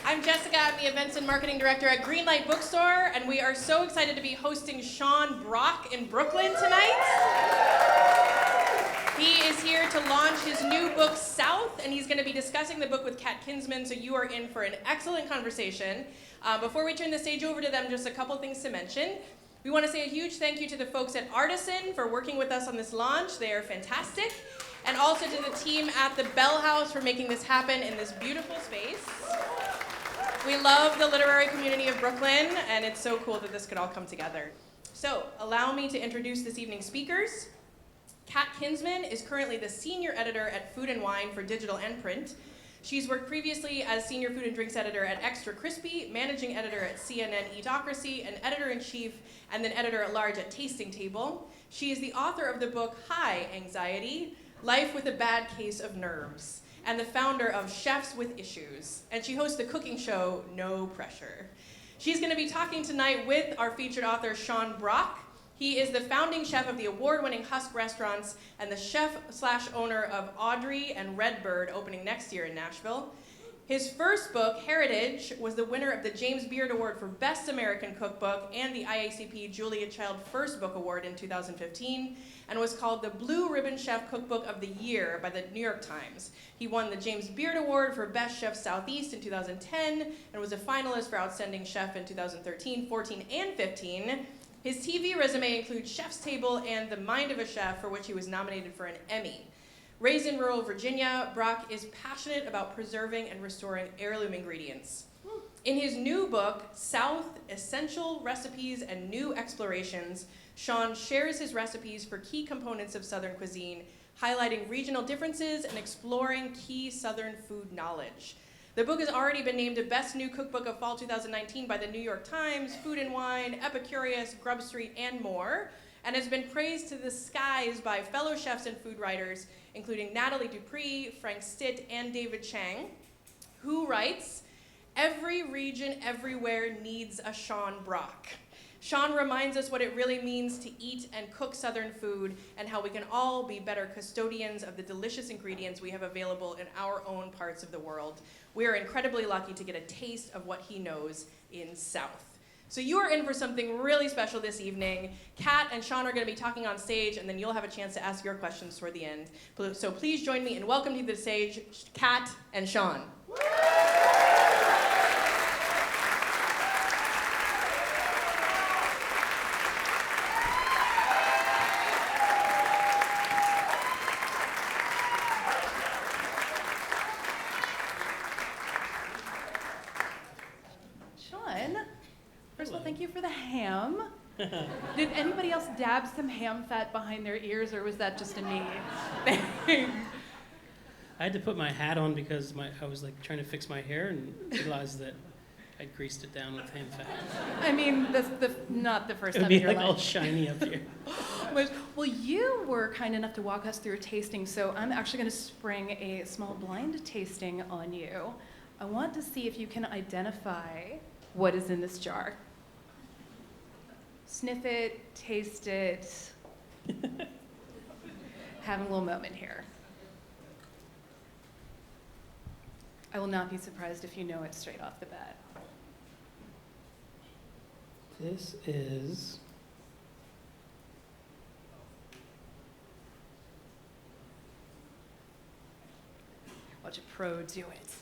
I'm Jessica. I'm the Events and Marketing Director at Greenlight Bookstore, and we are so excited to be hosting Sean Brock in Brooklyn tonight. He is here to launch his new book, South, and he's going to be discussing the book with Kat Kinsman, so you are in for an excellent conversation. Before we turn the stage over to them, just a couple things to mention. We want to say a huge thank you to the folks at Artisan for working with us on this launch. They are fantastic. And also to the team at the Bell House for making this happen in this beautiful space. We love the literary community of Brooklyn, and it's so cool that this could all come together. So, allow me to introduce this evening's speakers. Kat Kinsman is currently the senior editor at Food & Wine for digital and print. She's worked previously as senior food and drinks editor at Extra Crispy, managing editor at CNN Eatocracy, and editor-in-chief, and then editor-at-large at Tasting Table. She is the author of the book Hi, Anxiety, Life with a Bad Case of Nerves, and the founder of Chefs with Issues. And she hosts the cooking show, No Pressure. She's going to be talking tonight with our featured author, Sean Brock. He is the founding chef of the award-winning Husk Restaurants and the chef/owner of Audrey and Redbird, opening next year in Nashville. His first book, Heritage, was the winner of the James Beard Award for Best American Cookbook and the IACP Julia Child First Book Award in 2015, and was called the Blue Ribbon Chef Cookbook of the Year by the New York Times. He won the James Beard Award for Best Chef Southeast in 2010, and was a finalist for Outstanding Chef in 2013, 14, and 15. His TV resume includes Chef's Table and The Mind of a Chef, for which he was nominated for an Emmy. Raised in rural Virginia, Brock is passionate about preserving and restoring heirloom ingredients. In his new book, South, Essential Recipes and New Explorations, Sean shares his recipes for key components of Southern cuisine, highlighting regional differences and exploring key Southern food knowledge. The book has already been named a Best New Cookbook of Fall 2019 by the New York Times, Food & Wine, Epicurious, Grub Street, and more, and has been praised to the skies by fellow chefs and food writers, including Natalie Dupree, Frank Stitt, and David Chang, who writes, "Every region everywhere needs a Sean Brock." Sean reminds us what it really means to eat and cook Southern food and how we can all be better custodians of the delicious ingredients we have available in our own parts of the world. We are incredibly lucky to get a taste of what he knows in South. So you are in for something really special this evening. Kat and Sean are going to be talking on stage, and then you'll have a chance to ask your questions toward the end. So please join me in welcoming to the stage Kat and Sean. First of all, thank you for the ham. Did anybody else dab some ham fat behind their ears, or was that just a me thing? I had to put my hat on because I was like trying to fix my hair and realized that I'd greased it down with ham fat. I mean, that's not the first It would time be in your like life. all shiny up here. Well, you were kind enough to walk us through a tasting, so I'm actually going to spring a small blind tasting on you. I want to see if you can identify what is in this jar. Sniff it, taste it. Having a little moment here. I will not be surprised if you know it straight off the bat. This is Watch a pro do it.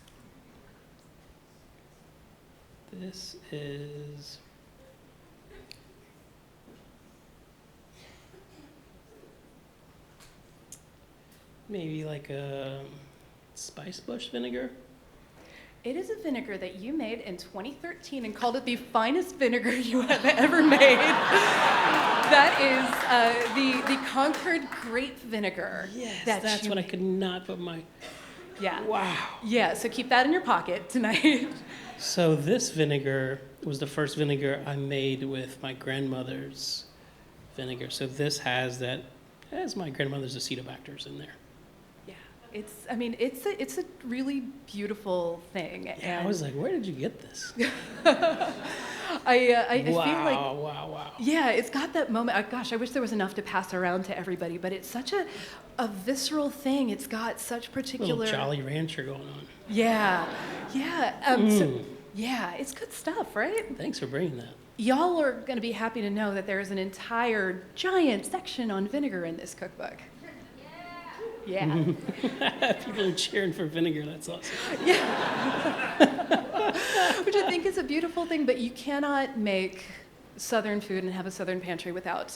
This is maybe like a spice bush vinegar. It is a vinegar that you made in 2013 and called it the finest vinegar you have ever made. That is the Concord grape vinegar. Yes, that's what I could not put my... Yeah. Wow. Yeah, so keep that in your pocket tonight. So this vinegar was the first vinegar I made with my grandmother's vinegar. So this has my grandmother's acetobacters in there. Yeah, it's a really beautiful thing. Yeah, and I was like, where did you get this? I feel like Wow. yeah, it's got that moment. Gosh, I wish there was enough to pass around to everybody, but it's such a visceral thing. It's got such particular Little Jolly Rancher going on. Yeah. Yeah, it's good stuff, right? Thanks for bringing that. Y'all are going to be happy to know that there's an entire giant section on vinegar in this cookbook. Yeah. People are cheering for vinegar. That's awesome. Which I think is a beautiful thing, but you cannot make Southern food and have a Southern pantry without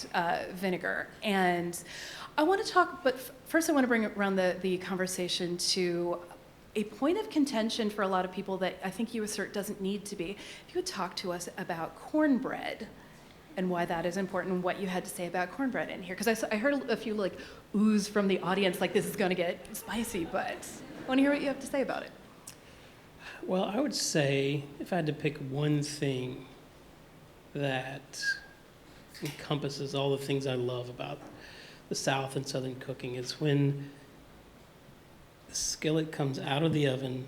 vinegar. And I want to talk, but first I want to bring around the conversation to a point of contention for a lot of people that I think you assert doesn't need to be. If you would talk to us about cornbread and why that is important and what you had to say about cornbread in here. Because I heard a few like oohs from the audience, like this is going to get spicy, but I want to hear what you have to say about it. Well, I would say if I had to pick one thing that encompasses all the things I love about the South and Southern cooking, it's when the skillet comes out of the oven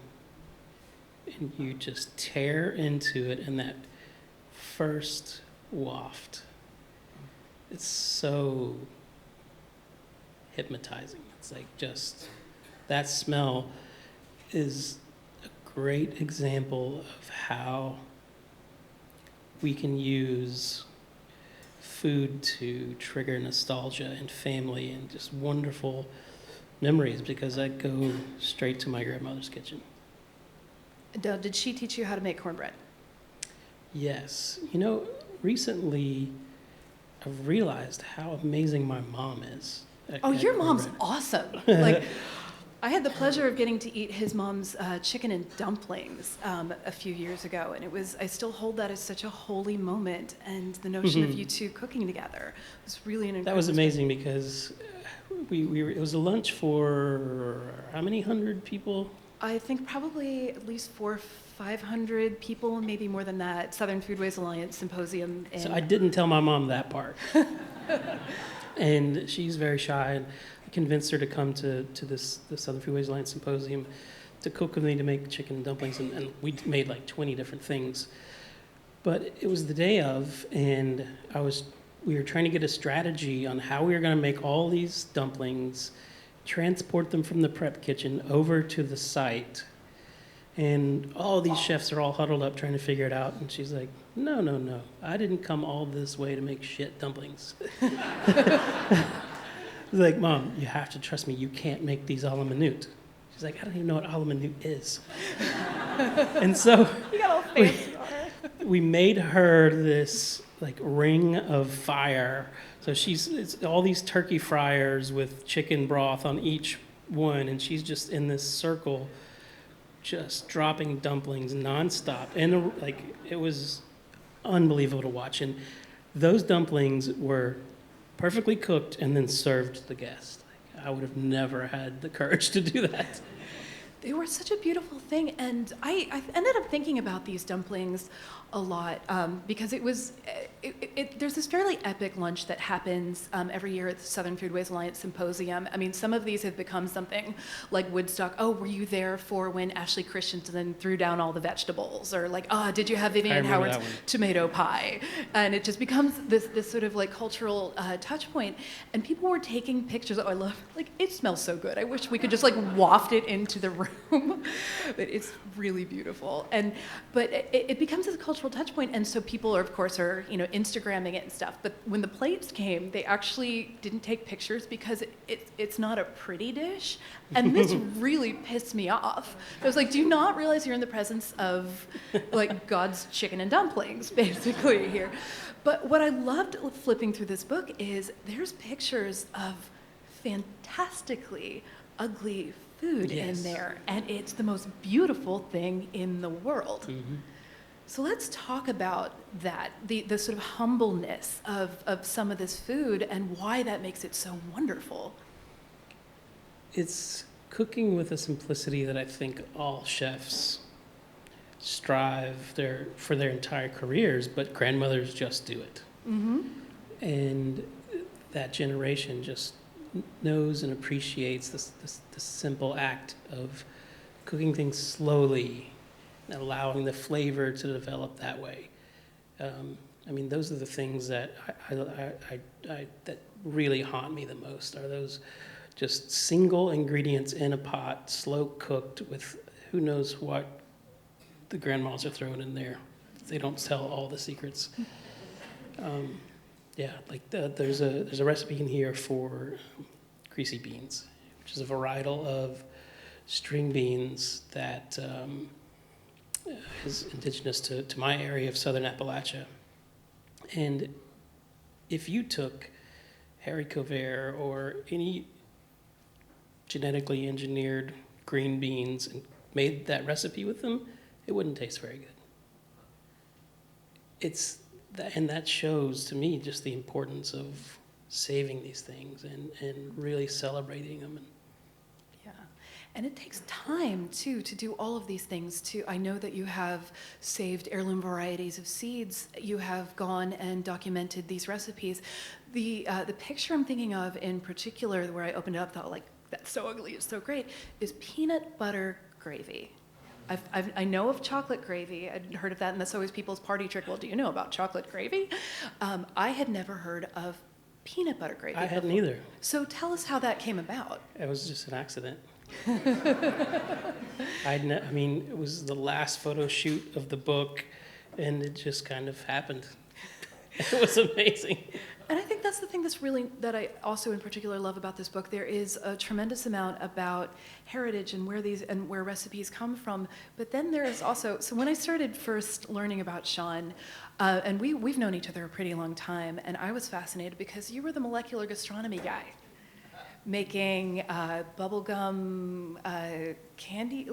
and you just tear into it, and that first waft, it's so hypnotizing. It's like just that smell is a great example of how we can use food to trigger nostalgia and family and just wonderful memories, because I go straight to my grandmother's kitchen. Did she teach you how to make cornbread? Yes. Recently I've realized how amazing my mom is. Oh, your mom's cornbread. awesome. Like, I had the pleasure of getting to eat his mom's chicken and dumplings a few years ago, and I still hold that as such a holy moment, and the notion of you two cooking together was really an incredible That was amazing because it was a lunch for how many hundred people? I think probably at least 400 or 500 people, maybe more than that. Southern Foodways Alliance Symposium. So I didn't tell my mom that part. And she's very shy, and I convinced her to come to the Southern Foodways Alliance Symposium to cook with me, to make chicken and dumplings, and we made like 20 different things. But it was the day of, and we were trying to get a strategy on how we were going to make all these dumplings, transport them from the prep kitchen over to the site. And all these chefs are all huddled up trying to figure it out. And she's like, no, I didn't come all this way to make shit dumplings. I was like, Mom, you have to trust me. You can't make these a la minute. She's like, I don't even know what a la minute is. And so You got all fancy on her. we made her this like ring of fire. So it's all these turkey fryers with chicken broth on each one, and she's just in this circle, just dropping dumplings nonstop. And it was unbelievable to watch. And those dumplings were perfectly cooked and then served to the guest. I would have never had the courage to do that. They were such a beautiful thing, and I ended up thinking about these dumplings a lot because there's this fairly epic lunch that happens every year at the Southern Foodways Alliance Symposium. I mean, some of these have become something like Woodstock. Oh, were you there for when Ashley Christensen threw down all the vegetables? Or like, did you have Vivian Howard's tomato pie? And it just becomes this sort of like cultural touch point. And people were taking pictures. Oh, I love, like, it smells so good. I wish we could just like waft it into the room. But it's really beautiful. But it becomes this cultural touch point, and so people are, of course, Instagramming it and stuff. But when the plates came, they actually didn't take pictures because it's not a pretty dish, and this really pissed me off. I was like, do you not realize you're in the presence of like God's chicken and dumplings, basically here? But what I loved flipping through this book is there's pictures of fantastically ugly food in there, and it's the most beautiful thing in the world. Mm-hmm. So let's talk about that, the sort of humbleness of some of this food and why that makes it so wonderful. It's cooking with a simplicity that I think all chefs strive for their entire careers, but grandmothers just do it. Mm-hmm. And that generation just knows and appreciates this simple act of cooking things slowly and allowing the flavor to develop that way. Those are the things that that really haunt me the most, are those just single ingredients in a pot, slow cooked with who knows what the grandmas are throwing in there. They don't tell all the secrets. There's a recipe in here for greasy beans, which is a varietal of string beans that is indigenous to my area of southern Appalachia. And if you took haricot vert or any genetically engineered green beans and made that recipe with them, it wouldn't taste very good. And that shows to me just the importance of saving these things and really celebrating them. Yeah, and it takes time too to do all of these things too. I know that you have saved heirloom varieties of seeds. You have gone and documented these recipes. The picture I'm thinking of in particular, where I opened it up, thought like, that's so ugly, it's so great, is peanut butter gravy. I know of chocolate gravy. I'd heard of that, and that's always people's party trick. Well, do you know about chocolate gravy? I had never heard of peanut butter gravy. I hadn't either. So tell us how that came about. It was just an accident. It was the last photo shoot of the book, and it just kind of happened. It was amazing. And I think that's the thing that I also in particular love about this book. There is a tremendous amount about heritage and where recipes come from. But then there is also, so when I started first learning about Sean, and we've known each other a pretty long time, and I was fascinated because you were the molecular gastronomy guy, making bubblegum candy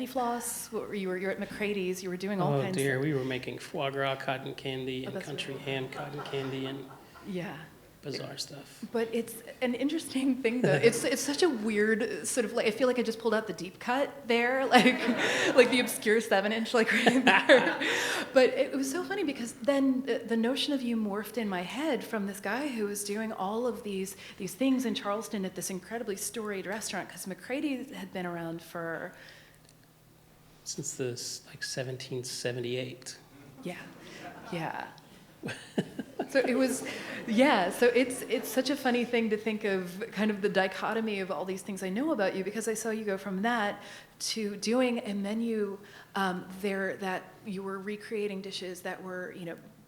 floss. You were at McCrady's. You were doing all kinds. Oh dear, we were making foie gras cotton candy and country right. ham cotton candy and yeah, bizarre stuff. But it's an interesting thing, though. It's such a weird sort of, like, I feel like I just pulled out the deep cut there, like the obscure 7-inch, like right there. But it was so funny because then the notion of you morphed in my head from this guy who was doing all of these things in Charleston at this incredibly storied restaurant, because McCrady's had been around for since 1778. Yeah. So it was, so it's such a funny thing to think of, kind of the dichotomy of all these things I know about you, because I saw you go from that to doing a menu there that you were recreating dishes that were,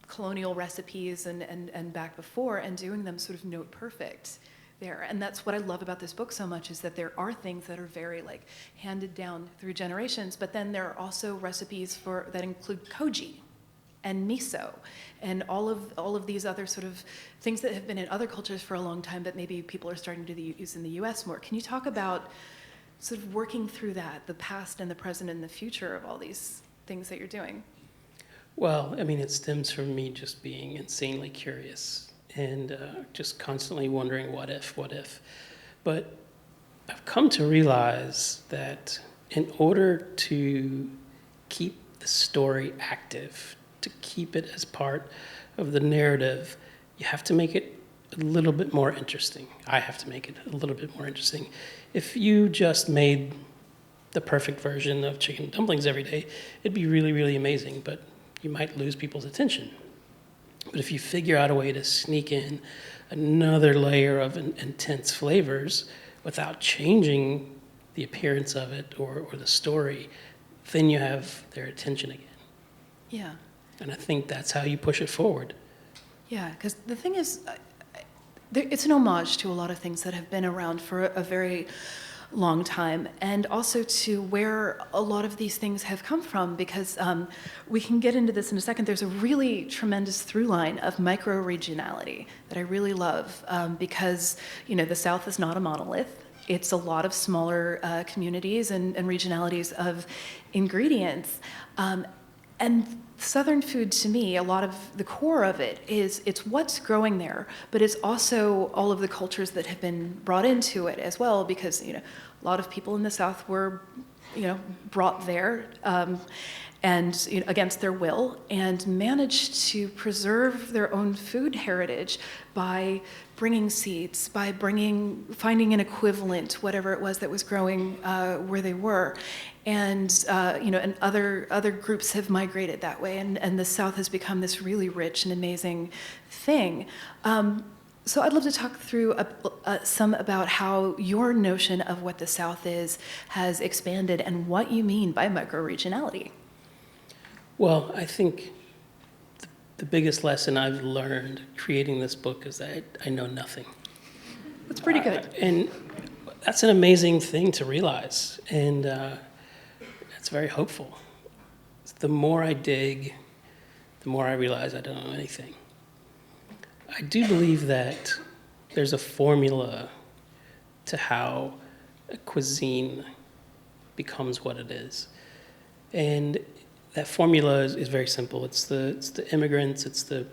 colonial recipes and back before, and doing them sort of note perfect there. And that's what I love about this book so much, is that there are things that are very like handed down through generations, but then there are also recipes that include koji and miso, and all of these other sort of things that have been in other cultures for a long time, but maybe people are starting to use in the U.S. more. Can you talk about sort of working through that, the past and the present and the future of all these things that you're doing? Well, it stems from me just being insanely curious and just constantly wondering what if. But I've come to realize that in order to keep the story active, to keep it as part of the narrative, you have to make it a little bit more interesting. I have to make it a little bit more interesting. If you just made the perfect version of chicken dumplings every day, it'd be really, really amazing, but you might lose people's attention. But if you figure out a way to sneak in another layer of intense flavors without changing the appearance of it or the story, then you have their attention again. Yeah. And I think that's how you push it forward. Yeah, because the thing is, it's an homage to a lot of things that have been around for a very long time, and also to where a lot of these things have come from, because we can get into this in a second. There's a really tremendous through line of micro-regionality that I really love, because the South is not a monolith. It's a lot of smaller communities and regionalities of ingredients. And Southern food, to me, a lot of the core of it is it's what's growing there, but it's also all of the cultures that have been brought into it as well, because a lot of people in the South were brought there and against their will, and managed to preserve their own food heritage by bringing seeds, by finding an equivalent, whatever it was that was growing where they were. And and other groups have migrated that way, and the South has become this really rich and amazing thing. So I'd love to talk through some about how your notion of what the South is has expanded, and what you mean by micro-regionality. Well, I think the biggest lesson I've learned creating this book is that I know nothing. That's pretty good. And that's an amazing thing to realize, and it's very hopeful. The more I dig, the more I realize I don't know anything. I do believe that there's a formula to how a cuisine becomes what it is. And that formula is very simple. It's the immigrants, it's the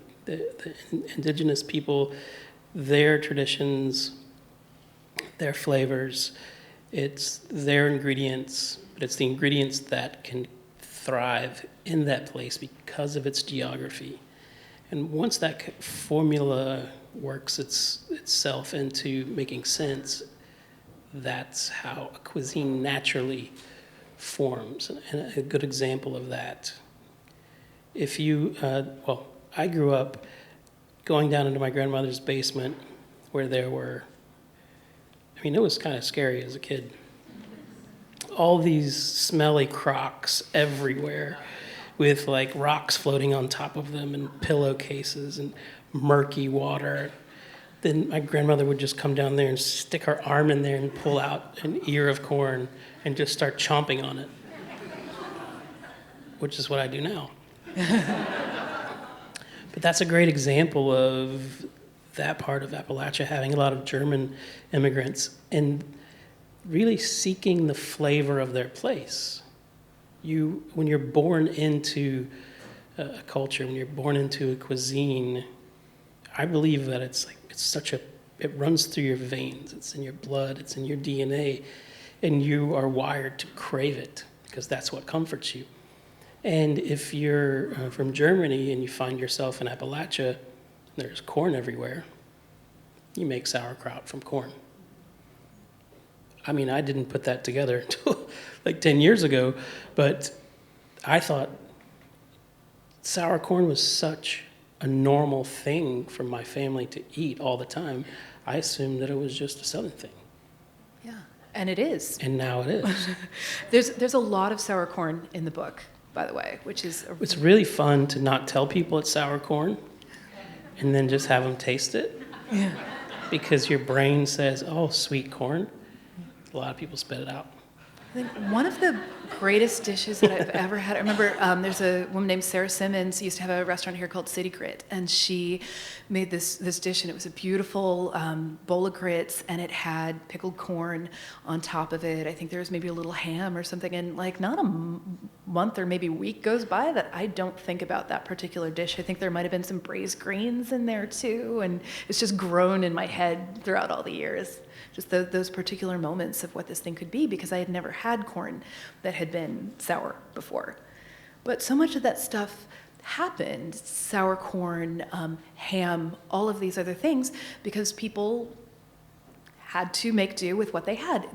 indigenous people, their traditions, their flavors, it's their ingredients, but it's the ingredients that can thrive in that place because of its geography. And once that formula works itself into making sense, that's how a cuisine naturally forms. And a good example of that, if you, I grew up going down into my grandmother's basement where there were, it was kind of scary as a kid. All these smelly crocks everywhere with like rocks floating on top of them and pillowcases and murky water. Then my grandmother would just come down there and stick her arm in there and pull out an ear of corn and just start chomping on it, which is what I do now. But that's a great example of that part of Appalachia having a lot of German immigrants and really seeking the flavor of their place. When you're born into a culture, when you're born into a cuisine, I believe that it runs through your veins, it's in your blood, it's in your DNA, and you are wired to crave it because that's what comforts you. And if you're from Germany and you find yourself in Appalachia, there's corn everywhere, you make sauerkraut from corn. I didn't put that together until like 10 years ago, but I thought sour corn was such a normal thing for my family to eat all the time. I assumed that it was just a Southern thing. Yeah, and it is. And now it is. There's a lot of sour corn in the book, by the way, which is... It's really fun to not tell people it's sour corn and then just have them taste it. Yeah. Because your brain says, oh, sweet corn. A lot of people spit it out. I think one of the greatest dishes that I've ever had, I remember there's a woman named Sarah Simmons who used to have a restaurant here called City Grit, and she made this dish, and it was a beautiful bowl of grits, and it had pickled corn on top of it. I think there was maybe a little ham or something, and like not a month or maybe week goes by that I don't think about that particular dish. I think there might have been some braised greens in there too, and it's just grown in my head throughout all the years. Just those particular moments of what this thing could be, because I had never had corn that had been sour before. But so much of that stuff happened, sour corn, ham, all of these other things, because people had to make do with what they had.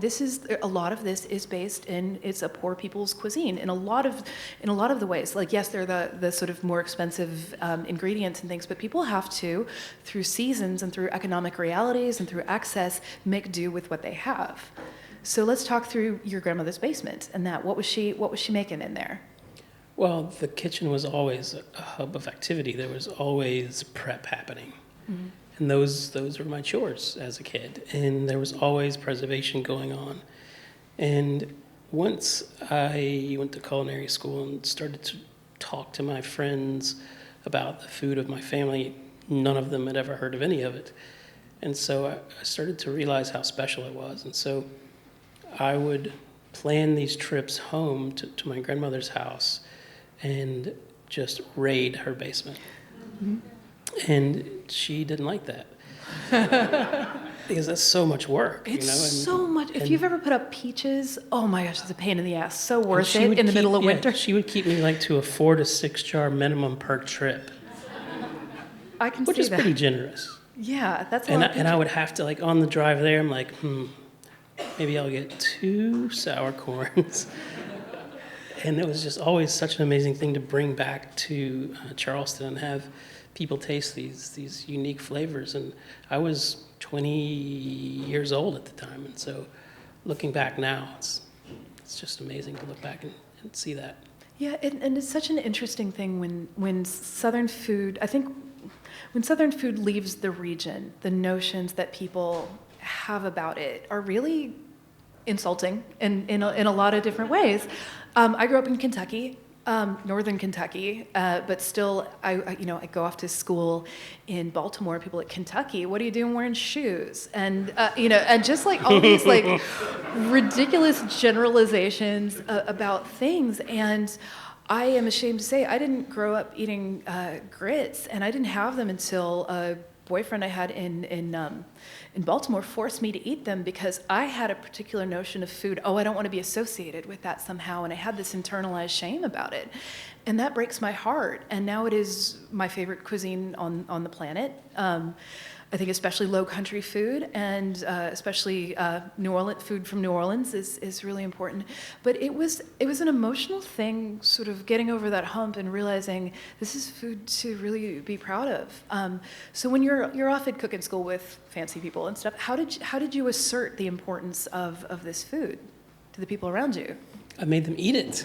A lot of this is based in, it's a poor people's cuisine in a lot of the ways. Like, yes, they're the sort of more expensive ingredients and things, but people have to, through seasons and through economic realities and through access, make do with what they have. So let's talk through your grandmother's basement and that. What was she making in there? Well, the kitchen was always a hub of activity. There was always prep happening. Mm-hmm. And those were my chores as a kid. And there was always preservation going on. And once I went to culinary school and started to talk to my friends about the food of my family, none of them had ever heard of any of it. And so I started to realize how special it was. And so I would plan these trips home to my grandmother's house and just raid her basement. Mm-hmm. And she didn't like that. Because that's so much work. It's so much. If you've ever put up peaches, oh my gosh, it's a pain in the ass. So worth it in the middle of winter. She would keep me like to a 4 to 6 jar minimum per trip. I can see that. Which is pretty generous. Yeah, that's a lot. And I would have to, like, on the drive there, I'm like, maybe I'll get 2 sour corns. And it was just always such an amazing thing to bring back to Charleston and have people taste these unique flavors. And I was 20 years old at the time, and so looking back now, it's just amazing to look back and see that. Yeah, and it's such an interesting thing when Southern food, I think when Southern food leaves the region, the notions that people have about it are really insulting in a lot of different ways. I grew up in Kentucky, northern Kentucky, but still, I go off to school in Baltimore. People at Kentucky, what are you doing wearing shoes? And and just like all these like ridiculous generalizations about things. And I am ashamed to say I didn't grow up eating grits, and I didn't have them until a boyfriend I had in Baltimore forced me to eat them because I had a particular notion of food. Oh, I don't want to be associated with that somehow, and I had this internalized shame about it, and that breaks my heart. And now it is my favorite cuisine on the planet. I think especially low country food, and especially New Orleans food from New Orleans is really important. But it was an emotional thing, sort of getting over that hump and realizing this is food to really be proud of. So when you're off at cooking school with fancy people and stuff, how did you assert the importance of this food to the people around you? I made them eat it.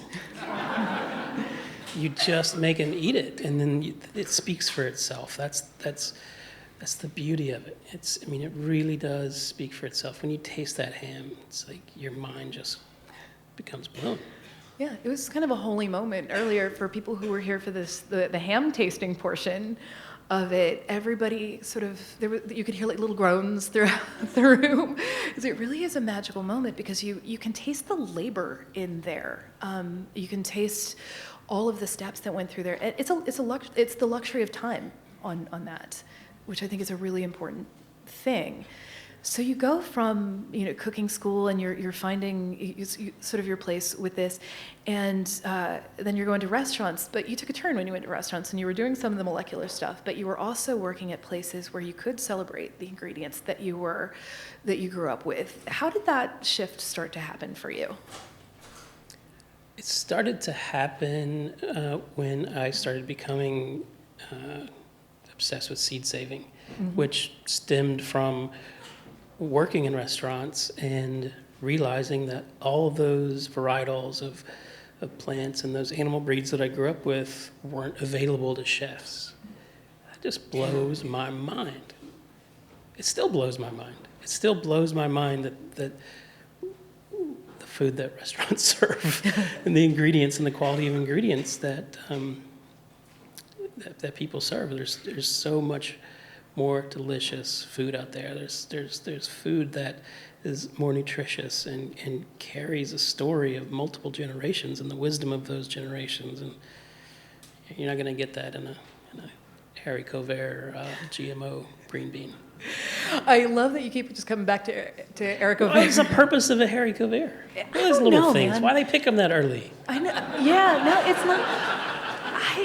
You just make them eat it, and then it speaks for itself. That's the beauty of it. It really does speak for itself. When you taste that ham, it's like your mind just becomes blown. Yeah, it was kind of a holy moment earlier for people who were here for the ham tasting portion of it. Everybody you could hear like little groans throughout the room. Because it really is a magical moment because you can taste the labor in there. You can taste all of the steps that went through there. It's the luxury of time on that, which I think is a really important thing. So you go from cooking school and you're finding sort of your place with this, and then you're going to restaurants. But you took a turn when you went to restaurants, and you were doing some of the molecular stuff. But you were also working at places where you could celebrate the ingredients that you grew up with. How did that shift start to happen for you? It started to happen when I started becoming obsessed with seed saving, which stemmed from working in restaurants and realizing that all of those varietals of plants and those animal breeds that I grew up with weren't available to chefs. That just blows my mind. It still blows my mind. It still blows my mind that the food that restaurants serve and the ingredients and the quality of ingredients that people serve. There's so much more delicious food out there. There's food that is more nutritious and carries a story of multiple generations and the wisdom of those generations. And you're not going to get that in a haricot vert GMO green bean. I love that you keep just coming back to haricot vert. What's the purpose of a haricot vert? Those little things. Man. Why they pick them that early? I know. Yeah. No, it's not.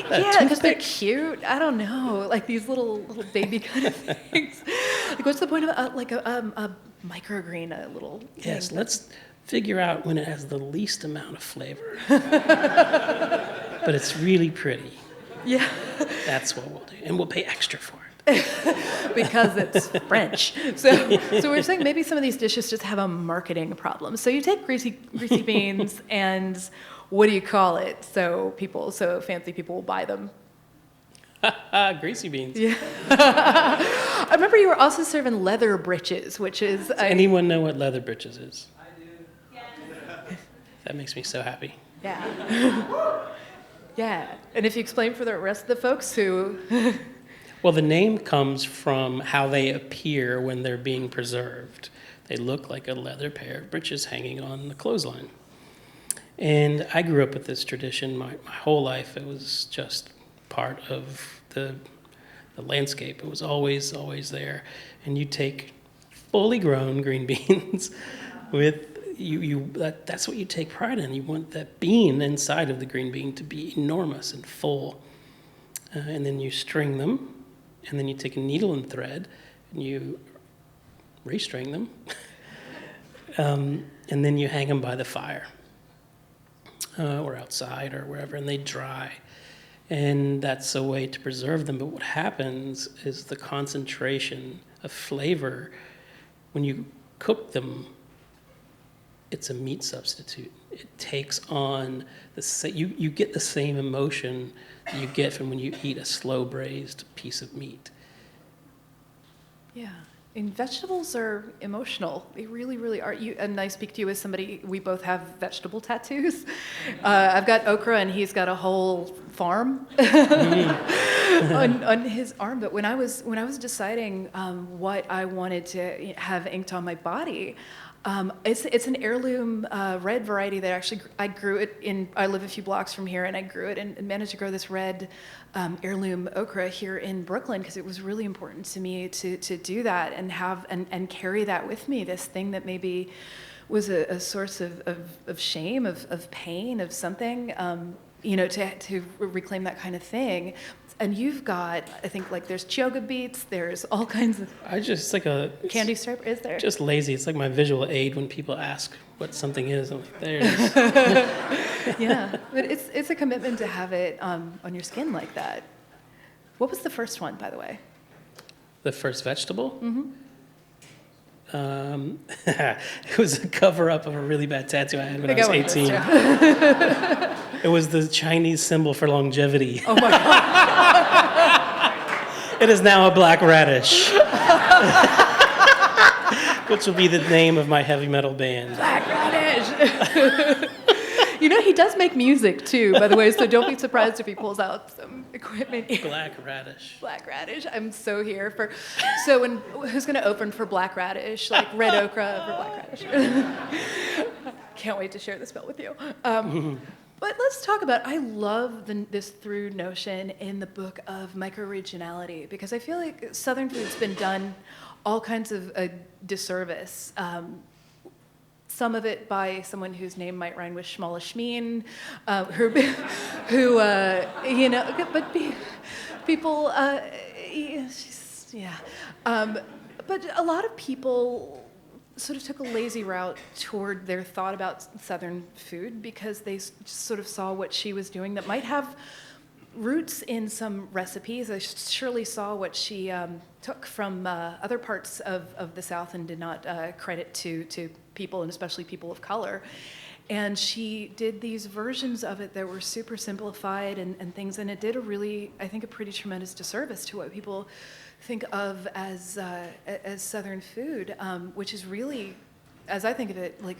Because they're cute. I don't know, like these little baby kind of things. Like, what's the point of a microgreen, a little? Yes, let's figure out when it has the least amount of flavor, but it's really pretty. Yeah, that's what we'll do, and we'll pay extra for it because it's French. So we're saying maybe some of these dishes just have a marketing problem. So you take greasy beans and. What do you call it? So fancy people will buy them. Greasy beans. Yeah. I remember you were also serving leather britches, which is... Does anyone know what leather britches is? I do. Yes. That makes me so happy. Yeah. Yeah. And if you explain for the rest of the folks who... Well, the name comes from how they appear when they're being preserved. They look like a leather pair of britches hanging on the clothesline. And I grew up with this tradition my whole life. It was just part of the landscape. It was always there. And you take fully grown green beans with that's what you take pride in. You want that bean inside of the green bean to be enormous and full. And then you string them, and then you take a needle and thread, and you restring them. And then you hang them by the fire. Or outside or wherever, and they dry. And that's a way to preserve them. But what happens is the concentration of flavor, when you cook them, it's a meat substitute. it takes on you get the same emotion that you get from when you eat a slow braised piece of meat. Yeah. And vegetables are emotional. They really, really are. And I speak to you as somebody, we both have vegetable tattoos. I've got okra, and he's got a whole farm on his arm. But when I was deciding what I wanted to have inked on my body, it's an heirloom red variety that actually I grew it in. I live a few blocks from here, and I grew it and managed to grow this red heirloom okra here in Brooklyn because it was really important to me to do that and have and carry that with me. This thing that maybe was a source of shame, of pain, of something. To reclaim that kind of thing. And you've got, I think, like there's choga beets, there's all kinds of. Candy stripe, is there? Just lazy. It's like my visual aid when people ask what something is. I'm like, there it is. Yeah, but it's a commitment to have it on your skin like that. What was the first one, by the way? The first vegetable? Mm-hmm. It was a cover-up of a really bad tattoo I had when I was 18. It was the Chinese symbol for longevity. Oh my God. It is now a black radish, which will be the name of my heavy metal band. Black radish. He does make music too, by the way, so don't be surprised if he pulls out some equipment. Black radish. Black radish. I'm so here for. So who's going to open for black radish, like red okra for black radish? Can't wait to share this spell with you. But let's talk about, I love this through notion in the book of micro-regionality, because I feel like Southern food's been done all kinds of disservice. Some of it by someone whose name might rhyme with Shmala Shmeen, but people, but a lot of people sort of took a lazy route toward their thought about Southern food because they just sort of saw what she was doing that might have roots in some recipes. I surely saw what she took from other parts of the South and did not credit to people, and especially people of color. And she did these versions of it that were super simplified and things, and it did I think a pretty tremendous disservice to what people think of as Southern food, which is really, as I think of it, like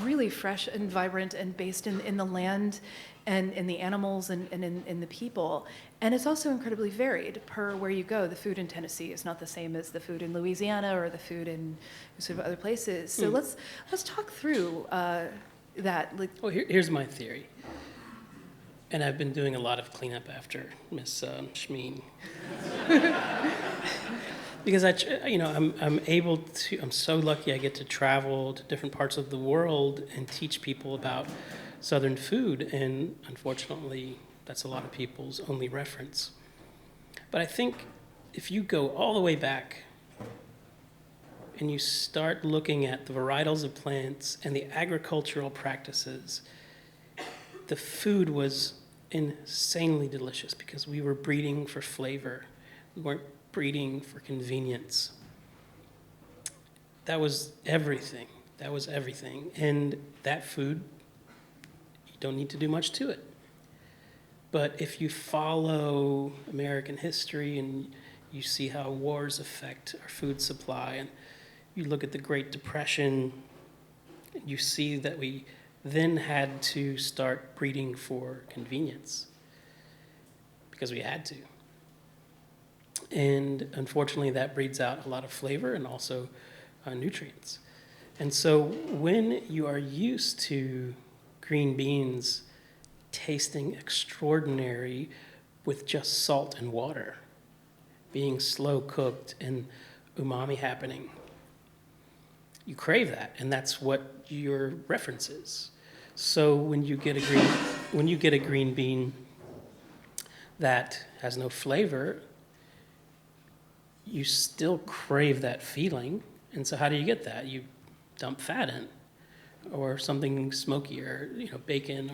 really fresh and vibrant and based in the land and in the animals and in the people. And it's also incredibly varied per where you go. The food in Tennessee is not the same as the food in Louisiana or the food in sort of other places. So let's talk through that. Well, here's my theory. And I've been doing a lot of cleanup after Miss Shmeen. Because I'm so lucky I get to travel to different parts of the world and teach people about Southern food, and unfortunately, that's a lot of people's only reference. But I think if you go all the way back and you start looking at the varietals of plants and the agricultural practices, the food was insanely delicious because we were breeding for flavor. We weren't breeding for convenience. That was everything. And that food, you don't need to do much to it. But if you follow American history and you see how wars affect our food supply, and you look at the Great Depression, you see that we then had to start breeding for convenience because we had to. And unfortunately, that breeds out a lot of flavor and also nutrients. And so when you are used to green beans tasting extraordinary with just salt and water, being slow cooked and umami happening, you crave that, and that's what your reference is. So when you get a green bean that has no flavor, you still crave that feeling. And so how do you get that? You dump fat in, or something smoky, or bacon,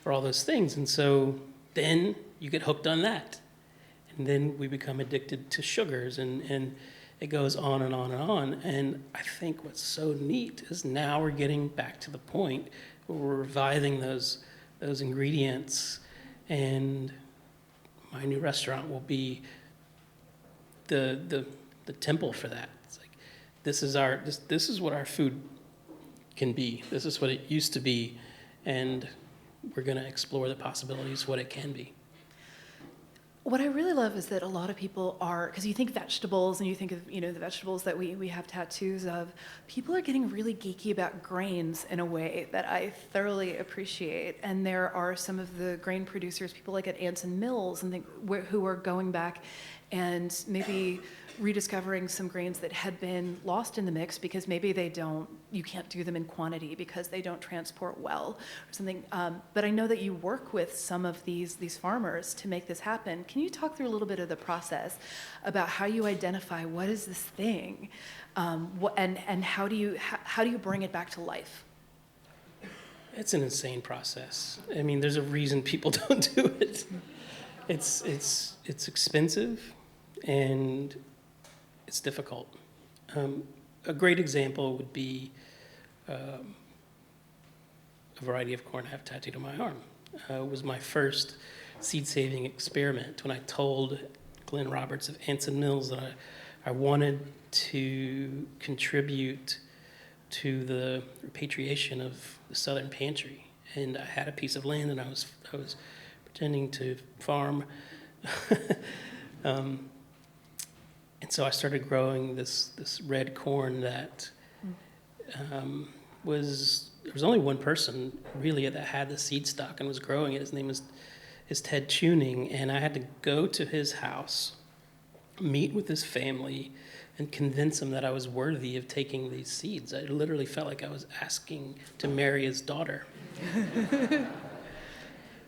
or all those things. And so then you get hooked on that. And then we become addicted to sugars, and it goes on and on and on. And I think what's so neat is now we're getting back to the point we're reviving those ingredients, and my new restaurant will be the temple for that. It's like this is what our food can be. This is what it used to be, and we're going to explore the possibilities of what it can be. What I really love is that a lot of people are, because you think vegetables and you think of, the vegetables that we have tattoos of, people are getting really geeky about grains in a way that I thoroughly appreciate. And there are some of the grain producers, people like at Anson Mills, and who are going back and maybe rediscovering some grains that had been lost in the mix because maybe you can't do them in quantity because they don't transport well or something. But I know that you work with some of these farmers to make this happen. Can you talk through a little bit of the process about how you identify what is this thing, and how do you bring it back to life? It's an insane process. I mean, there's a reason people don't do it. It's expensive and it's difficult. A great example would be a variety of corn I have tattooed on my arm. It was my first seed-saving experiment when I told Glenn Roberts of Anson Mills that I wanted to contribute to the repatriation of the Southern Pantry. And I had a piece of land and I was pretending to farm. And so I started growing this red corn that there was only one person really that had the seed stock and was growing it. His name is Ted Tuning, and I had to go to his house, meet with his family, and convince him that I was worthy of taking these seeds. I literally felt like I was asking to marry his daughter.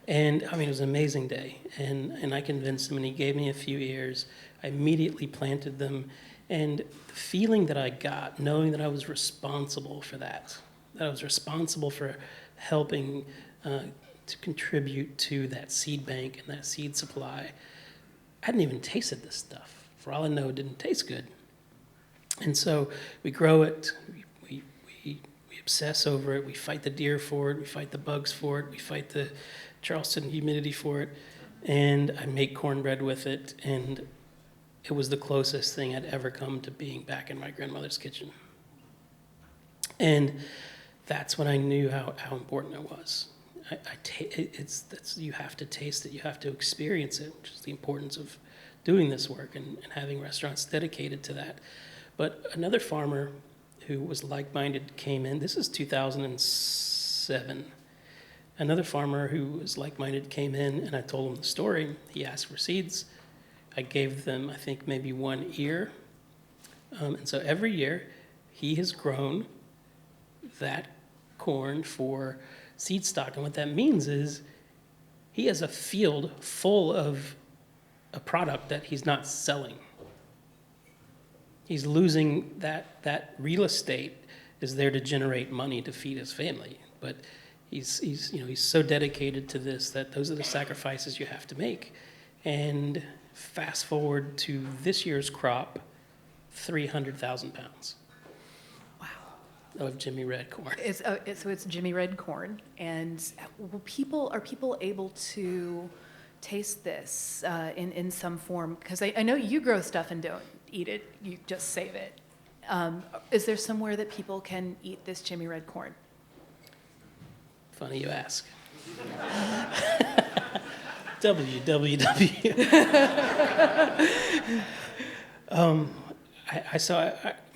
And I mean, it was an amazing day, and I convinced him, and he gave me a few ears. I immediately planted them, and the feeling that I got, knowing that I was responsible for that I was responsible for helping to contribute to that seed bank and that seed supply. I hadn't even tasted this stuff. For all I know, it didn't taste good. And so we grow it, we obsess over it, we fight the deer for it, we fight the bugs for it, we fight the Charleston humidity for it, and I make cornbread with it, and it was the closest thing I'd ever come to being back in my grandmother's kitchen. And that's when I knew how important it was. You have to taste it, you have to experience it, which is the importance of doing this work and having restaurants dedicated to that. But another farmer who was like-minded came in. This is 2007. Another farmer who was like-minded came in, and I told him the story. He asked for seeds. I gave them, I think, maybe one ear. And so every year, he has grown that corn for seed stock. And what that means is he has a field full of a product that he's not selling. He's losing that real estate is there to generate money to feed his family. But he's so dedicated to this that those are the sacrifices you have to make. And fast forward to this year's crop, 300,000 pounds. Wow. Of Jimmy Red corn. So it's Jimmy Red corn. And are people able to taste this in some form? Because I know you grow stuff and don't eat it, you just save it. Is there somewhere that people can eat this Jimmy Red corn? Funny you ask. www.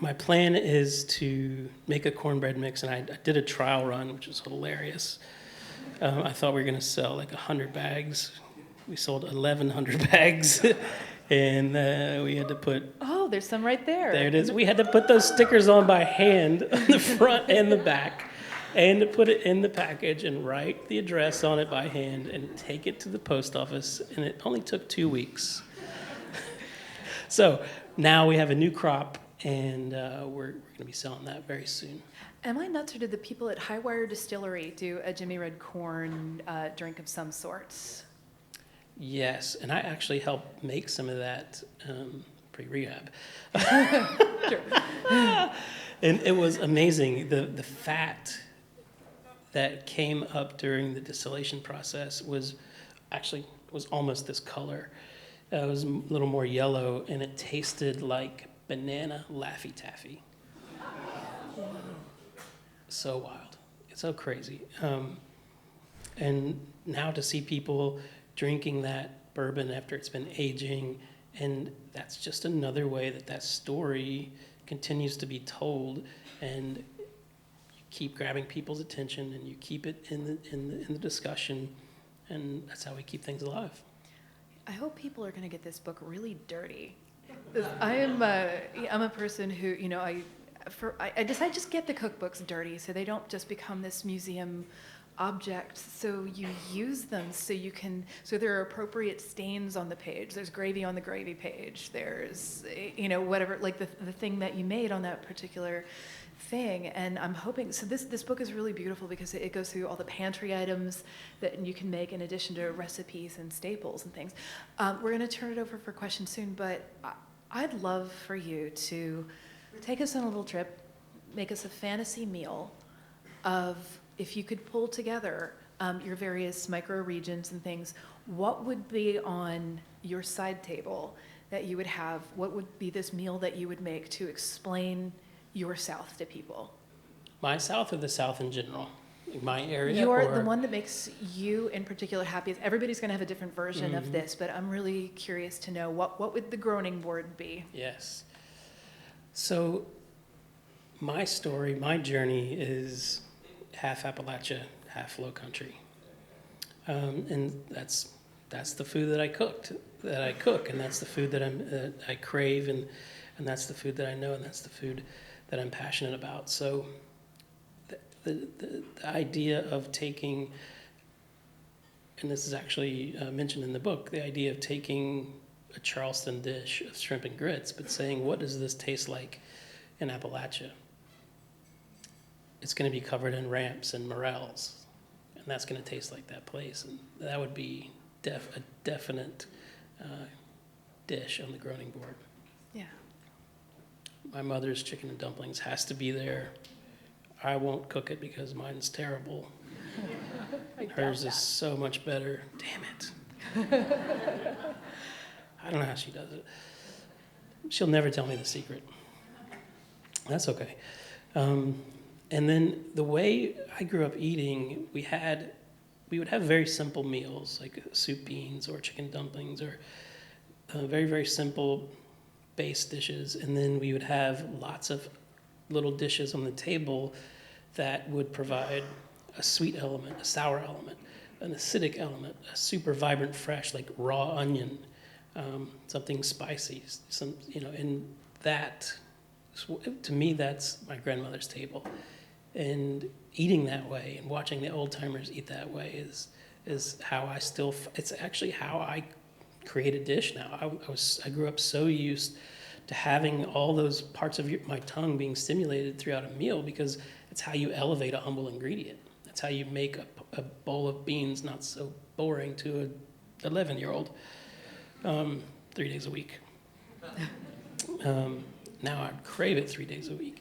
My plan is to make a cornbread mix, and I did a trial run, which was hilarious. I thought we were going to sell like 100 bags. We sold 1,100 bags, and we had to put... Oh, there's some right there. There it is. We had to put those stickers on by hand on the front and the back, and to put it in the package and write the address on it by hand and take it to the post office, and it only took 2 weeks. So now we have a new crop, and we're going to be selling that very soon. Am I nuts, or did the people at Highwire Distillery do a Jimmy Red corn drink of some sort? Yes, and I actually helped make some of that pre-rehab. Sure. And it was amazing. The fat that came up during the distillation process was almost this color. It was a little more yellow, and it tasted like banana Laffy Taffy. So wild. It's so crazy. And now to see people drinking that bourbon after it's been aging, and that's just another way that story continues to be told, and you keep grabbing people's attention, and you keep it in the discussion, and that's how we keep things alive. I hope people are going to get this book really dirty. I'm a person who, you know, I just get the cookbooks dirty so they don't just become this museum object. So you use them so there are appropriate stains on the page. There's gravy on the gravy page. There's, you know, whatever, like the thing that you made on that particular thing. And I'm hoping, so this book is really beautiful because it goes through all the pantry items that you can make in addition to recipes and staples and things. We're going to turn it over for questions soon, but I'd love for you to take us on a little trip, make us a fantasy meal of, if you could pull together your various micro-regions and things, what would be on your side table that you would have? What would be this meal that you would make to explain your South to people? My South or the South in general? My area? You're the one that makes you in particular happy. Everybody's going to have a different version of Mm-hmm. this, but I'm really curious to know what would the groaning board be? Yes. So my story, my journey is half Appalachia, half low country. And that's the food that I cook, and that's the food that I crave, and that's the food that I know, and that's the food that I'm passionate about. So the idea of taking, and this is actually mentioned in the book, the idea of taking a Charleston dish of shrimp and grits, but saying, what does this taste like in Appalachia? It's going to be covered in ramps and morels, and that's going to taste like that place. And that would be a definite dish on the groaning board. Yeah. My mother's chicken and dumplings has to be there. I won't cook it because mine's terrible. Hers is so much better. Damn it. I don't know how she does it. She'll never tell me the secret. That's okay. And then the way I grew up eating, we would have very simple meals like soup beans or chicken dumplings or very, very simple base dishes. And then we would have lots of little dishes on the table that would provide a sweet element, a sour element, an acidic element, a super vibrant, fresh, like raw onion, something spicy, and that, to me, that's my grandmother's table. And eating that way and watching the old timers eat that way is how I still, it's actually how I create a dish now. I grew up so used to having all those parts of my tongue being stimulated throughout a meal because it's how you elevate a humble ingredient. That's how you make a bowl of beans not so boring to an 11-year-old 3 days a week. Now I crave it 3 days a week.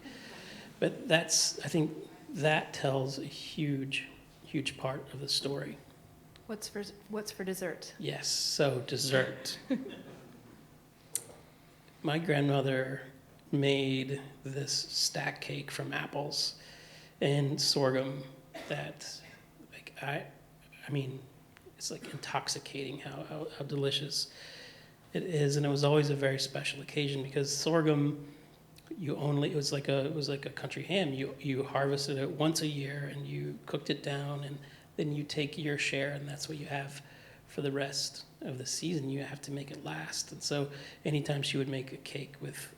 But I think that tells a huge, huge part of the story. What's for dessert? Yes, so dessert. My grandmother made this stack cake from apples and sorghum that, like, I mean, it's like intoxicating how delicious it is. And it was always a very special occasion because sorghum, it was like a country ham. You harvested it once a year and you cooked it down, and then you take your share, and that's what you have for the rest of the season. You have to make it last. And so anytime she would make a cake with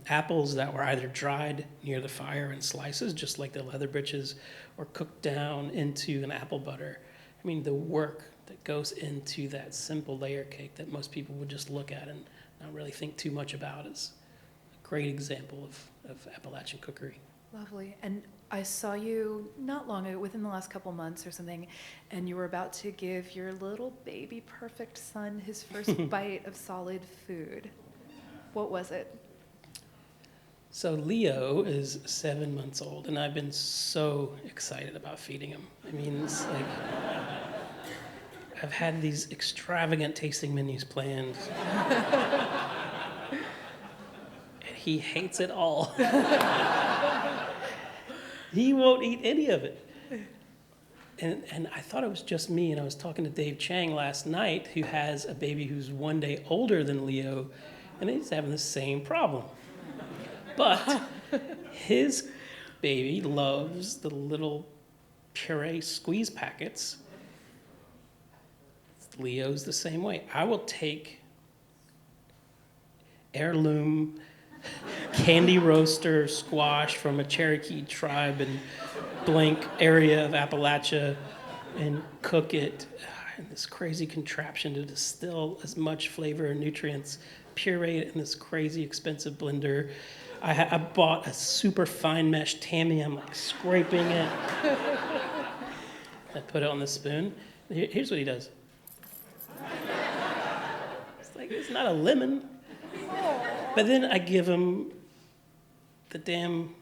apples that were either dried near the fire in slices, just like the leather britches, or cooked down into an apple butter. I mean, the work that goes into that simple layer cake that most people would just look at and not really think too much about is a great example of Appalachian cookery. Lovely. And I saw you not long ago, within the last couple months or something, and you were about to give your little baby perfect son his first bite of solid food. What was it? So Leo is 7 months old, and I've been so excited about feeding him. I mean, it's like I've had these extravagant tasting menus planned, and he hates it all. He won't eat any of it. And I thought it was just me, and I was talking to Dave Chang last night, who has a baby who's 1 day older than Leo, and he's having the same problem. But his baby loves the little puree squeeze packets. Leo's the same way. I will take heirloom candy roaster squash from a Cherokee tribe in blank area of Appalachia and cook it in this crazy contraption to distill as much flavor and nutrients, puree it in this crazy expensive blender. I bought a super fine mesh tammy. I'm like scraping it. I put it on the spoon. Here's what he does. It's like, it's not a lemon. But then I give him the damn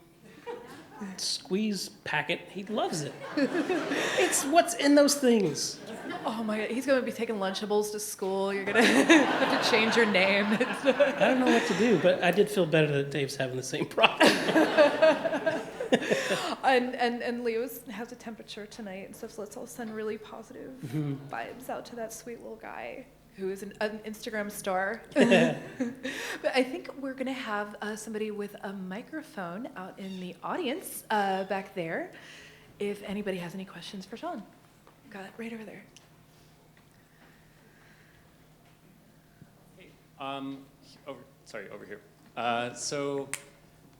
squeeze packet. He loves it. It's what's in those things. Oh my God, he's going to be taking Lunchables to school. You're going to have to change your name. I don't know what to do, but I did feel better that Dave's having the same problem. and Leo has a temperature tonight and stuff, so let's all send really positive vibes out to that sweet little guy who is an Instagram star. But I think we're going to have somebody with a microphone out in the audience back there. If anybody has any questions for Sean. Got it right over there. Over here.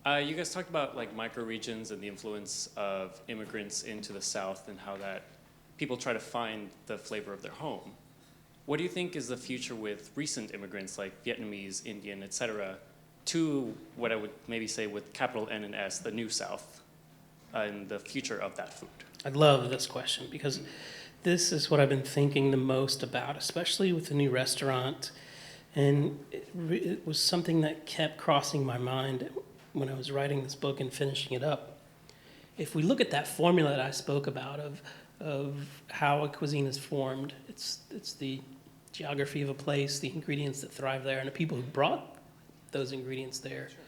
You guys talked about like microregions and the influence of immigrants into the South and how that people try to find the flavor of their home. What do you think is the future with recent immigrants like Vietnamese, Indian, etc., to what I would maybe say with capital N and S, the New South, and the future of that food? I love this question because this is what I've been thinking the most about, especially with the new restaurant. And it was something that kept crossing my mind when I was writing this book and finishing it up. If we look at that formula that I spoke about of how a cuisine is formed, it's the geography of a place, the ingredients that thrive there, and the people who brought those ingredients there. Sure.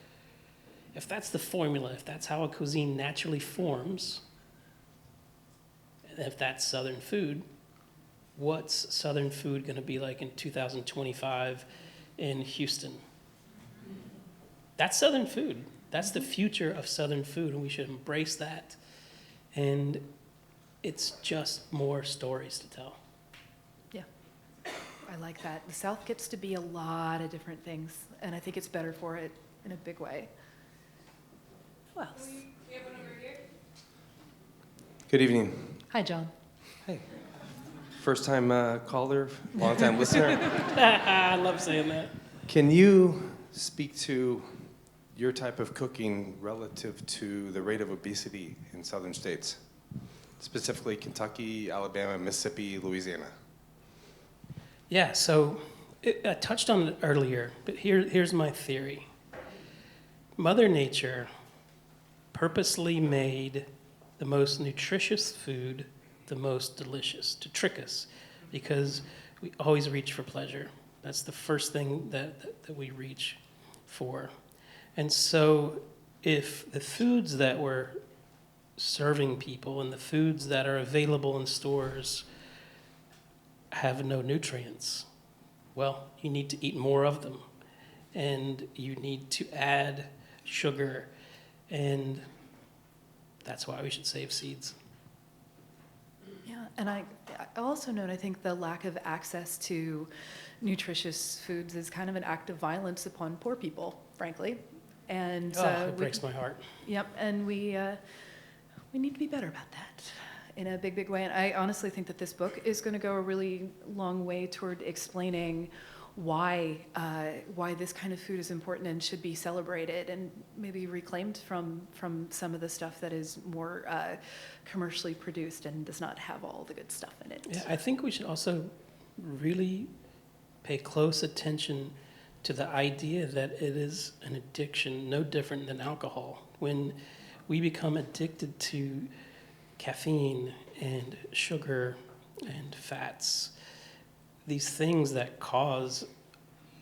If that's the formula, if that's how a cuisine naturally forms, and if that's Southern food, what's Southern food going to be like in 2025 in Houston? That's Southern food. That's the future of Southern food, and we should embrace that. And it's just more stories to tell. Yeah, I like that. The South gets to be a lot of different things, and I think it's better for it in a big way. Who else? We have one over here. Good evening. Hi, John. Hey. First time caller, long time listener. I love saying that. Can you speak to your type of cooking relative to the rate of obesity in southern states? Specifically Kentucky, Alabama, Mississippi, Louisiana. Yeah, so I touched on it earlier, but here's my theory. Mother Nature purposely made the most nutritious food the most delicious to trick us, because we always reach for pleasure. That's the first thing that we reach for. And so if the foods that we're serving people and the foods that are available in stores have no nutrients, well, you need to eat more of them. And you need to add sugar. And that's why we should save seeds. Yeah, and I also note, I think the lack of access to nutritious foods is kind of an act of violence upon poor people, frankly. And it breaks my heart. Yep, and we need to be better about that in a big, big way. And I honestly think that this book is going to go a really long way toward explaining why this kind of food is important and should be celebrated and maybe reclaimed from some of the stuff that is more commercially produced and does not have all the good stuff in it. Yeah, I think we should also really pay close attention to the idea that it is an addiction no different than alcohol. When we become addicted to caffeine and sugar and fats, these things that cause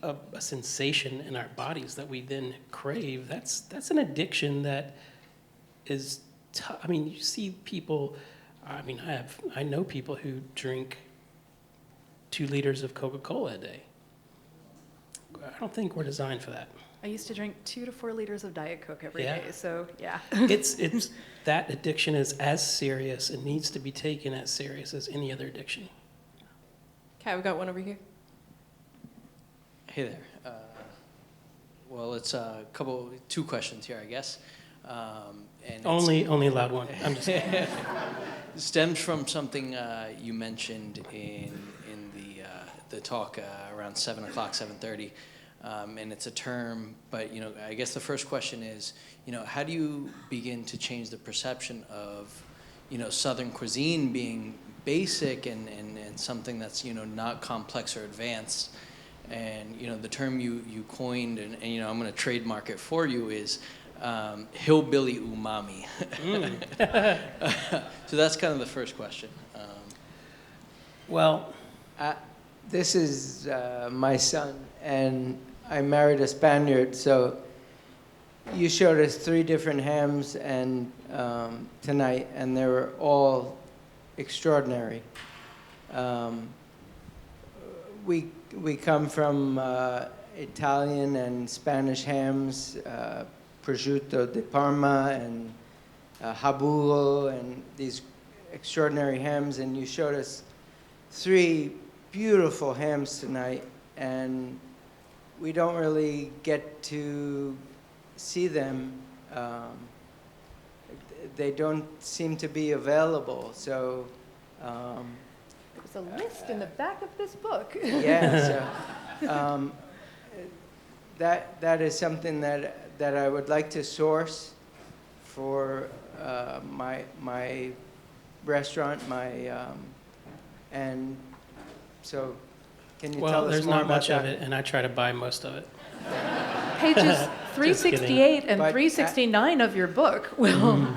a sensation in our bodies that we then crave, that's an addiction that is I mean, you see people, I mean, I know people who drink 2 liters of Coca-Cola a day. I don't think we're designed for that. I used to drink 2 to 4 liters of Diet Coke every Yeah. day, so yeah. It's that addiction is as serious and needs to be taken as serious as any other addiction. Okay, we've got one over here. Hey there. Well, it's 2 questions here, I guess. And Only allowed one. I'm just it stems from something you mentioned in the talk around 7 o'clock, 7:30, and it's a term. But I guess the first question is, how do you begin to change the perception of, Southern cuisine being basic and something that's not complex or advanced. And the term you coined, and I'm going to trademark it for you, is hillbilly umami. So that's kind of the first question. well. This is my son, and I married a Spaniard, so you showed us 3 different hams and tonight, and they were all extraordinary. We come from Italian and Spanish hams, prosciutto di Parma and habulo, and these extraordinary hams, and you showed us 3 beautiful hams tonight, and we don't really get to see them. They don't seem to be available, so There's a list in the back of this book. yeah, so that is something that I would like to source for my restaurant, and so can you tell Well, us there's more not about much of that? it, and I try to buy most of it. Pages 368 and But, 369 of your book will.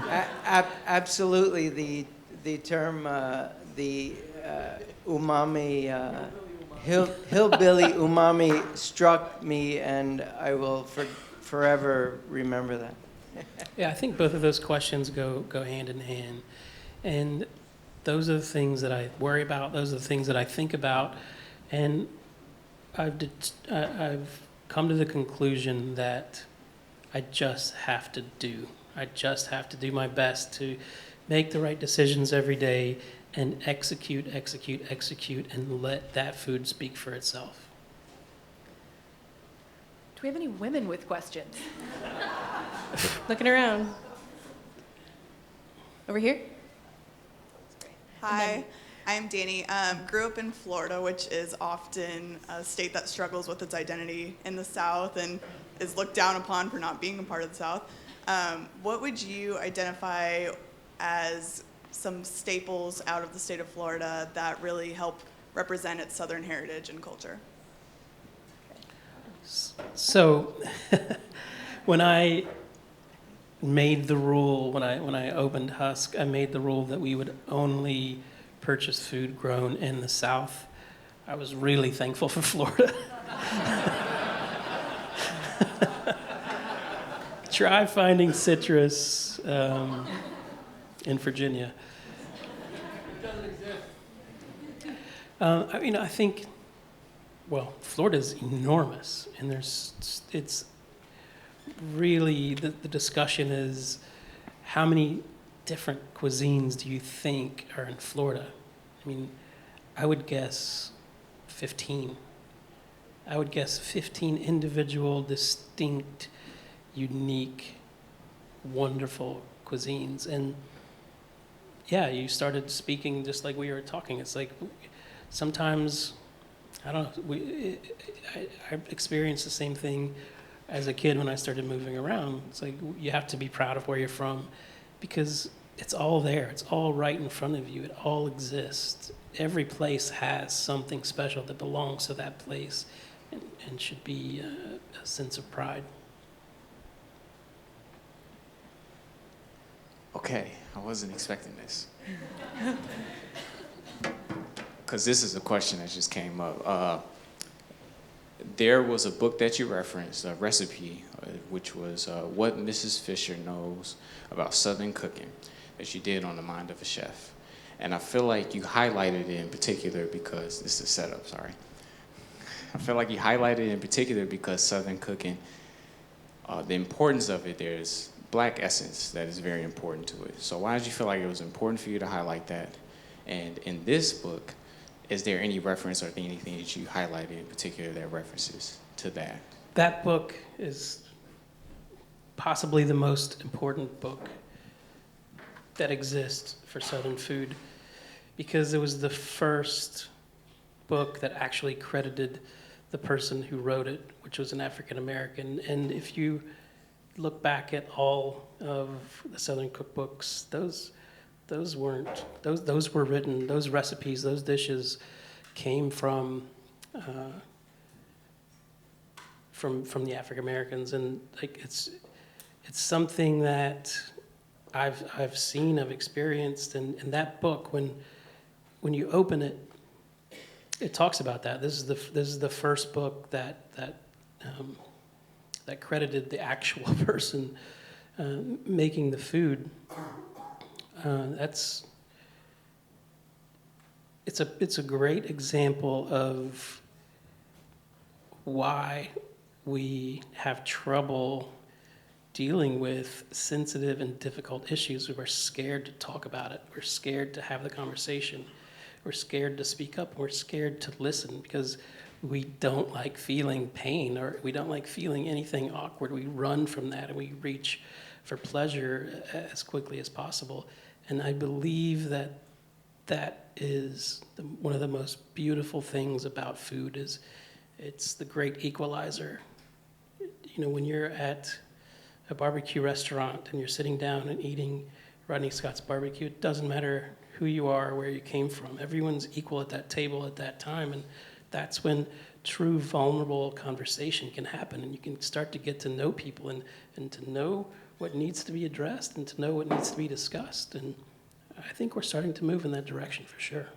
Absolutely, the term the umami, hillbilly umami struck me, and I will forever remember that. Yeah, I think both of those questions go hand in hand. And those are the things that I worry about. Those are the things that I think about. And I've come to the conclusion that I just have to do. I just have to do my best to make the right decisions every day and execute, and let that food speak for itself. Do we have any women with questions? Looking around. Over here. Hi, I'm Danny. Grew up in Florida, which is often a state that struggles with its identity in the South and is looked down upon for not being a part of the South. What would you identify as some staples out of the state of Florida that really help represent its Southern heritage and culture? So, when I made the rule, when I opened Husk, I made the rule that we would only purchase food grown in the South. I was really thankful for Florida. Try finding citrus in Virginia. It doesn't exist. I think, well, Florida's enormous, and it's really, the discussion is how many different cuisines do you think are in Florida? I mean, I would guess 15. I would guess 15 individual, distinct, unique, wonderful cuisines. And yeah, you started speaking just like we were talking. It's like sometimes, I don't know, I experienced the same thing as a kid when I started moving around. It's like you have to be proud of where you're from because it's all there. It's all right in front of you. It all exists. Every place has something special that belongs to that place. and should be a sense of pride. Okay, I wasn't expecting this. Because this is a question that just came up. There was a book that you referenced, a recipe, which was What Mrs. Fisher Knows About Southern Cooking, that you did on The Mind of a Chef. And I feel like you highlighted it in particular because, this is a setup, sorry. I feel like you highlighted it in particular because Southern cooking, the importance of it, there's Black essence that is very important to it. So why did you feel like it was important for you to highlight that? And in this book, is there any reference or anything that you highlighted in particular that references to that? That book is possibly the most important book that exists for Southern food, because it was the first book that actually credited the person who wrote it, which was an African American. And if you look back at all of the Southern cookbooks, those were written, those recipes, those dishes came from the African Americans, and like it's something that I've seen, I've experienced, and that book, when you open it, it talks about that. This is the first book that credited the actual person making the food. It's a great example of why we have trouble dealing with sensitive and difficult issues. We're scared to talk about it. We're scared to have the conversation. We're scared to speak up. We're scared to listen because we don't like feeling pain, or we don't like feeling anything awkward. We run from that and we reach for pleasure as quickly as possible. And I believe that is one of the most beautiful things about food. Is it's the great equalizer. You know, when you're at a barbecue restaurant and you're sitting down and eating Rodney Scott's barbecue, it doesn't matter who you are or where you came from. Everyone's equal at that table at that time, and that's when true vulnerable conversation can happen, and you can start to get to know people and to know what needs to be addressed and to know what needs to be discussed. And I think we're starting to move in that direction for sure.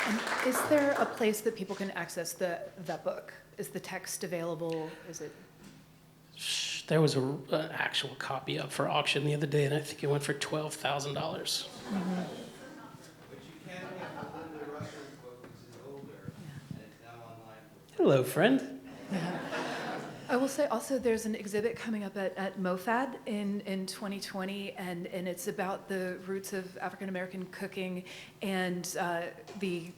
And is there a place that people can access that book? Is the text available? Is it? There was an actual copy up for auction the other day, and I think it went for $12,000. Mm-hmm. But you can get the Linda Russell's book, which is older, and it's now online. Hello, friend. I will say also there's an exhibit coming up at MoFad in 2020, and it's about the roots of African American cooking and the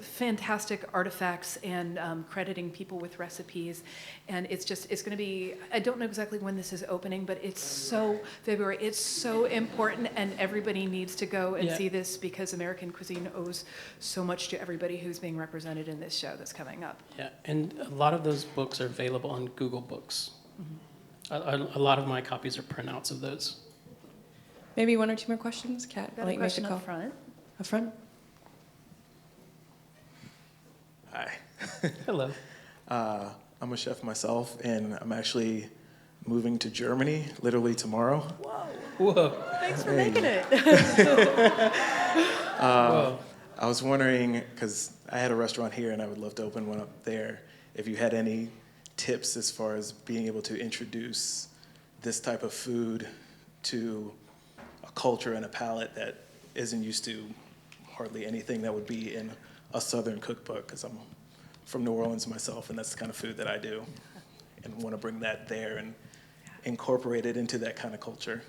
fantastic artifacts and crediting people with recipes. And it's going to be, I don't know exactly when this is opening, but it's so February. It's so important, and everybody needs to go and see this because American cuisine owes so much to everybody who's being represented in this show that's coming up. Yeah, and a lot of those books are available on Google Books. Mm-hmm. A lot of my copies are printouts of those. Maybe one or two more questions, Kat. Got a question up front. Up front. Hi. Hello. I'm a chef myself, and I'm actually moving to Germany literally tomorrow. Whoa. Thanks for making it. Whoa. I was wondering, because I had a restaurant here and I would love to open one up there, if you had any tips as far as being able to introduce this type of food to a culture and a palate that isn't used to hardly anything that would be in a Southern cookbook, because I'm from New Orleans myself, and that's the kind of food that I do, and want to bring that there and incorporate it into that kind of culture.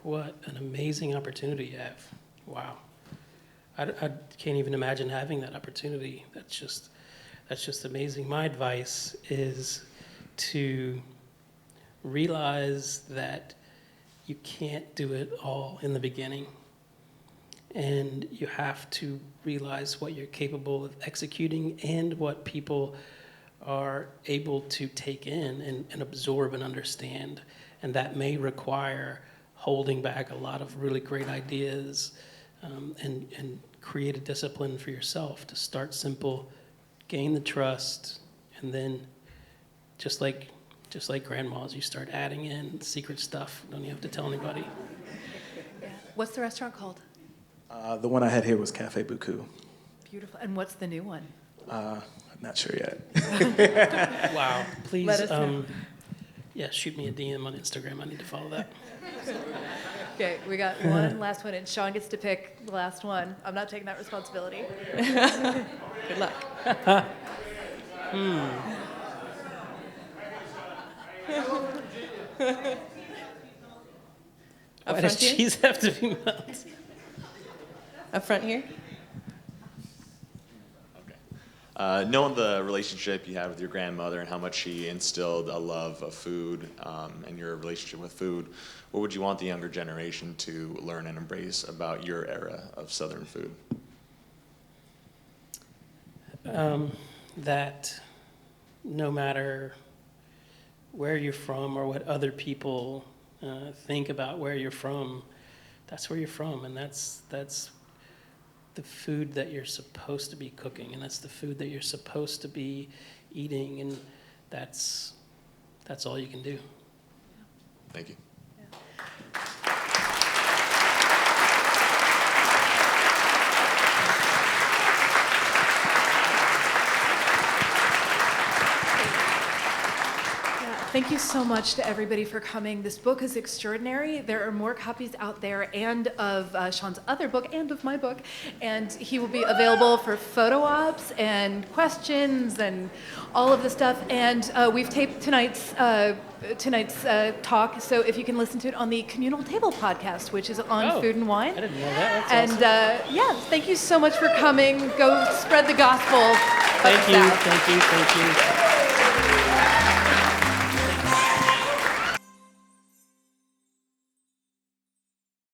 What an amazing opportunity you have. Wow. I can't even imagine having that opportunity. That's just amazing. My advice is to realize that you can't do it all in the beginning. And you have to realize what you're capable of executing and what people are able to take in and absorb and understand. And that may require holding back a lot of really great ideas and create a discipline for yourself to start simple, gain the trust, and then just like grandmas, you start adding in secret stuff. Don't you have to tell anybody? Yeah. What's the restaurant called? The one I had here was Cafe Buku. Beautiful. And what's the new one? Not sure yet. Wow. Please, Let us know. yeah, shoot me a DM on Instagram. I need to follow that. Okay, we got one last one, and Sean gets to pick the last one. I'm not taking that responsibility. Good luck. Why does cheese have to be melted? Up front here. Knowing the relationship you have with your grandmother and how much she instilled a love of food and your relationship with food, what would you want the younger generation to learn and embrace about your era of Southern food? That no matter where you're from or what other people think about where you're from, that's where you're from, and that's the food that you're supposed to be cooking, and that's the food that you're supposed to be eating, and that's all you can do. Thank you. Thank you so much to everybody for coming. This book is extraordinary. There are more copies out there, and of Sean's other book, and of my book. And he will be available for photo ops and questions and all of the stuff. And we've taped tonight's talk, so if you can listen to it on the Communal Table podcast, which is on food and wine. I didn't know that. That's awesome. Yeah, thank you so much for coming. Go spread the gospel. Thank you.